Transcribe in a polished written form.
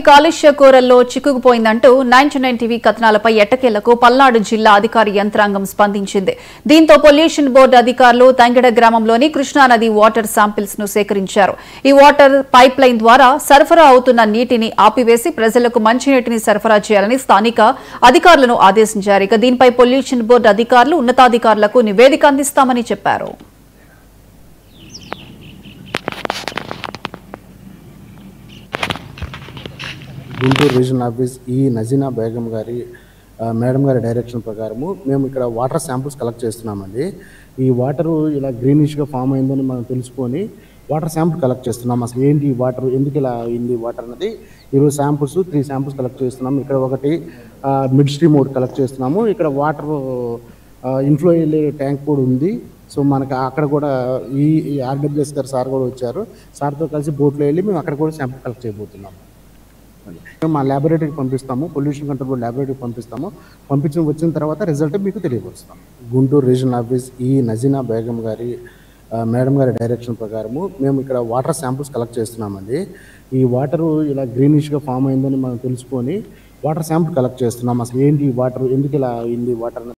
కాలుష్య కోరల్లో చిక్కుకుపోయిందంటూ 99 టీవీ కథనాలపై ఎట్టకేలకు పల్నాడు జిల్లా అధికార యంత్రాంగం స్పందించింది. దీంతో పొల్యూషన్ బోర్డు అధికారులు తంగెడ గ్రామంలోని కృష్ణానది వాటర్ శాంపిల్స్ ను సేకరించారు. ఈ వాటర్ పైప్ లైన్ ద్వారా సరఫరా అవుతున్న నీటిని ఆపివేసి ప్రజలకు మంచినీటిని సరఫరా చేయాలని స్థానిక అధికారులను ఆదేశించారు. ఇక దీనిపై పొల్యూషన్ బోర్డు అధికారులు ఉన్నతాధికారులకు నివేదిక అందిస్తామని చెప్పారు. గుంటూరు రీజనల్ ఆఫీస్ నజీనా బేగం గారి మేడం గారి డైరెక్షన్ ప్రకారము మేము ఇక్కడ వాటర్ శాంపుల్స్ కలెక్ట్ చేస్తున్నామండి. ఈ వాటరు ఇలా గ్రీనిష్గా ఫామ్ అయిందని మనం తెలుసుకొని వాటర్ శాంపుల్ కలెక్ట్ చేస్తున్నాం. అసలు ఏంటి ఈ వాటర్, ఎందుకు ఇలా అయింది వాటర్ అన్నది ఈరోజు శాంపుల్స్ 3 శాంపుల్స్ కలెక్ట్ చేస్తున్నాము. ఇక్కడ ఒకటి మిడ్ స్ట్రీమ్ ఒకటి కలెక్ట్ చేస్తున్నాము. ఇక్కడ వాటర్ ఇన్ఫ్లో వెళ్ళే ట్యాంక్ కూడా ఉంది. సో మనకి అక్కడ కూడా ఈ ఆర్డబ్ల్యూఎస్ గారు సార్ కూడా వచ్చారు. సార్తో కలిసి బోట్లో వెళ్ళి మేము అక్కడ కూడా శాంపుల్ కలెక్ట్ చేయబోతున్నాము. మా ల్యాబొరేటరీకి పంపిస్తాము, పొల్యూషన్ కంట్రోల్ బోర్డు ల్యాబొరేటరీకి పంపిస్తాము. వచ్చిన తర్వాత రిజల్ట్ మీకు తెలియపరుస్తాం. గుంటూరు రీజనల్ ఆఫీస్ నజీనా బేగం గారి మేడం గారి డైరెక్షన్ ప్రకారము మేము ఇక్కడ వాటర్ శాంపుల్స్ కలెక్ట్ చేస్తున్నామండి. ఈ వాటరు ఇలా గ్రీనిష్గా ఫామ్ అయిందని మనం తెలుసుకొని వాటర్ శాంపుల్ కలెక్ట్ చేస్తున్నాం. అసలు ఏంటి ఈ వాటర్, ఎందుకు ఇలా అయింది వాటర్